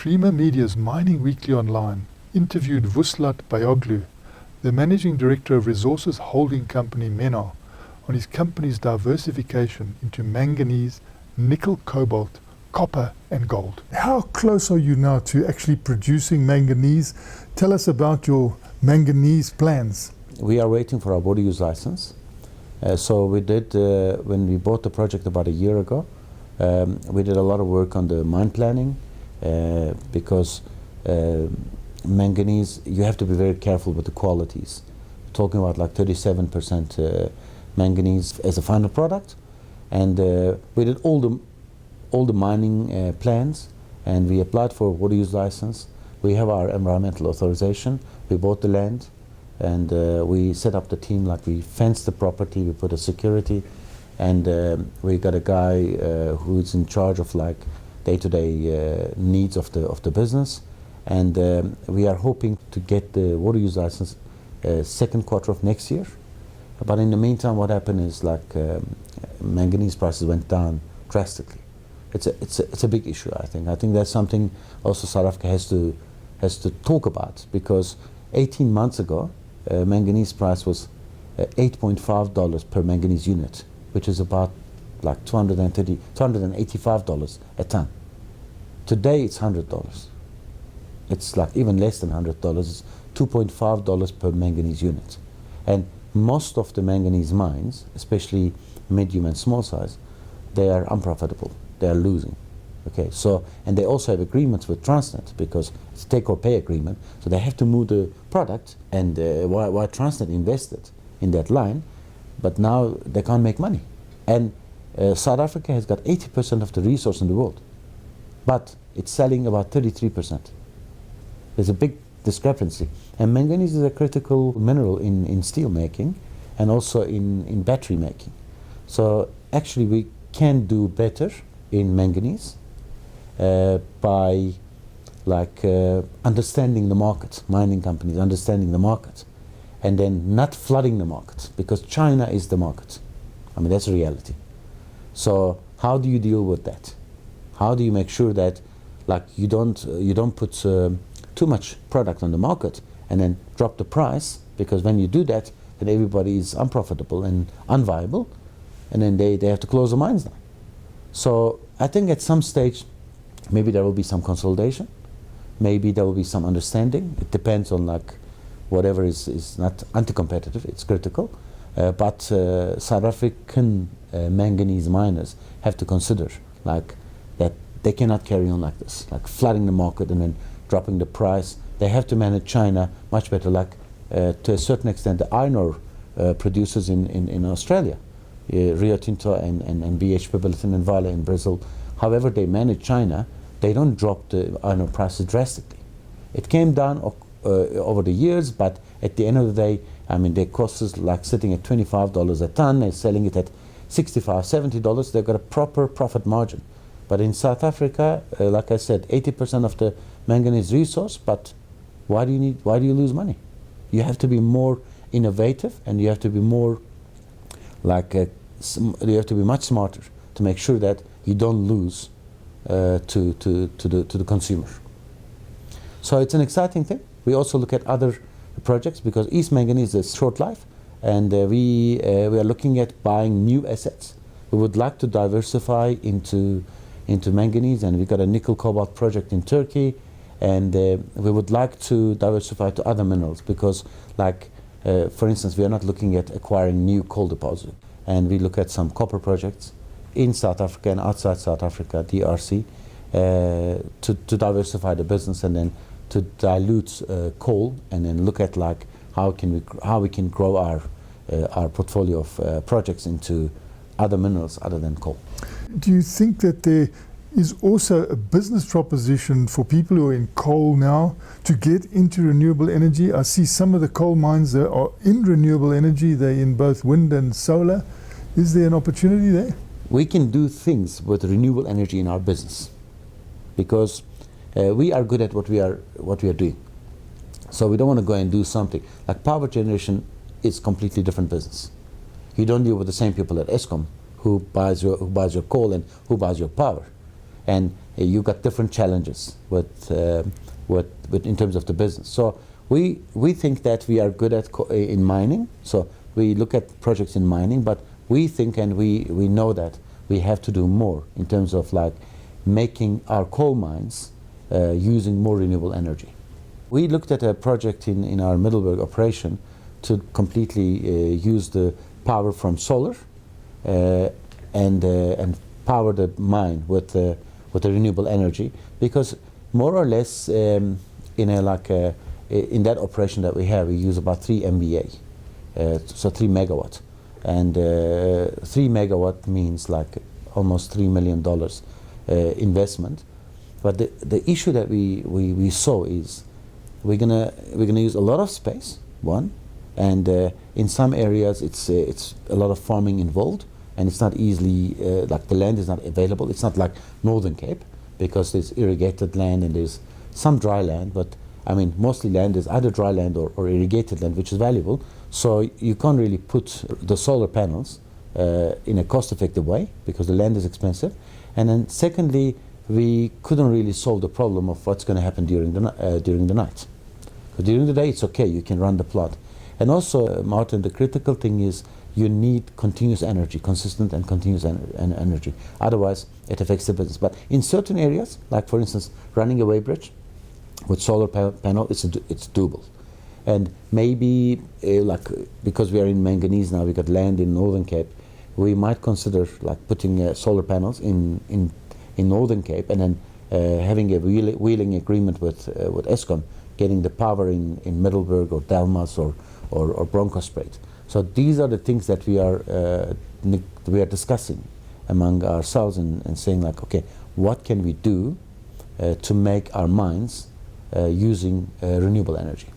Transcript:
Creamer Media's Mining Weekly Online interviewed Vuslat Bayoğlu, the Managing Director of resources holding company Menar, on his company's diversification into manganese, nickel, cobalt, copper and gold. How close are you now to actually producing manganese? Tell us about your manganese plans. We are waiting for our water use license. So we did, when we bought the project about a year ago, we did a lot of work on the mine planning because manganese, you have to be very careful with the qualities. We're talking about like 37% manganese as a final product, and we did all the mining plans, and we applied for a water use license. We have our environmental authorization. We bought the land, and we set up the team. Like, we fenced the property, we put a security, and we got a guy who's in charge of like day-to-day needs of the business. And we are hoping to get the water use license second quarter of next year. But in the meantime, what happened is like manganese prices went down drastically. It's a big issue, I think. I think that's something also South Africa has to talk about, because 18 months ago, manganese price was $8.5 per manganese unit, which is about like $285 a ton. Today it's $100. It's like even less than $100. It's $2.5 per manganese unit. And most of the manganese mines, especially medium and small size, they are unprofitable. They are losing. Okay, so, and they also have agreements with Transnet, because it's a take or pay agreement, so they have to move the product, and why Transnet invested in that line, but now they can't make money. And South Africa has got 80% of the resource in the world, but it's selling about 33%. There's a big discrepancy. And manganese is a critical mineral in steel making and also in battery making. So actually we can do better in manganese by like understanding the market, mining companies understanding the market, and then not flooding the market, because China is the market. I mean, that's a reality. So how do you deal with that? How do you make sure that like you don't put too much product on the market and then drop the price, because when you do that, then everybody is unprofitable and unviable, and then they have to close the mines down. So I think at some stage, maybe there will be some consolidation, maybe there will be some understanding. It depends on like whatever is not anti-competitive, it's critical. But South African manganese miners have to consider like that they cannot carry on like this, like flooding the market and then dropping the price. They have to manage China much better, like to a certain extent the iron ore producers in Australia, Rio Tinto and BHP Billiton and Vale in Brazil. However they manage China, they don't drop the iron ore prices drastically. It came down over the years, but at the end of the day, I mean, their cost is like sitting at $25 a ton, they're selling it at $65, $70, they've got a proper profit margin. But in South Africa, like I said, 80% of the manganese resource, but why do you lose money? You have to be more innovative, and you have to be more like, you have to be much smarter to make sure that you don't lose to the consumer. So it's an exciting thing. We also look at other projects, because East Manganese is short life, and we are looking at buying new assets. We would like to diversify into manganese, and we got a nickel cobalt project in Turkey, and we would like to diversify to other minerals, because like for instance, we are not looking at acquiring new coal deposits, and we look at some copper projects in South Africa and outside South Africa, DRC, to diversify the business, and then to dilute coal, and then look at like how we can grow our portfolio of projects into other minerals other than coal. Do you think that there is also a business proposition for people who are in coal now to get into renewable energy? I see some of the coal mines that are in renewable energy, they're in both wind and solar. Is there an opportunity there? We can do things with renewable energy in our business, because we are good at what we are doing. So we don't want to go and do something like power generation is completely different business. You don't deal with the same people at Eskom who buys your coal and who buys your power. and you got different challenges with in terms of the business. So we think that we are good at in mining. So we look at projects in mining, but we think and we know that we have to do more in terms of like making our coal mines using more renewable energy. We looked at a project in our Middelburg operation to completely use the power from solar and power the mine with the renewable energy, because more or less in that operation that we have, we use about 3 MVA, so 3 megawatt, and 3 megawatt means like almost $3 million investment. But the issue that we saw is we're gonna use a lot of space, one, and in some areas it's a lot of farming involved, and it's not easily like the land is not available. It's not like Northern Cape, because there's irrigated land and there's some dry land, but I mean mostly land is either dry land or irrigated land, which is valuable. So you can't really put the solar panels in a cost-effective way because the land is expensive. And then secondly, we couldn't really solve the problem of what's going to happen during the night. Because during the day it's okay, you can run the plant. And also, Martin, the critical thing is you need continuous energy, consistent and continuous energy. Otherwise, it affects the business. But in certain areas, like for instance, running a weighbridge with solar panel, it's doable. And maybe, like because we are in Manganese now, we got land in Northern Cape, we might consider like putting solar panels in Northern Cape, and then having a wheeling agreement with Eskom, getting the power in Middelburg or Delmas or Bronkhorstspruit. So these are the things that we are discussing among ourselves and saying like, okay, what can we do to make our mines using renewable energy?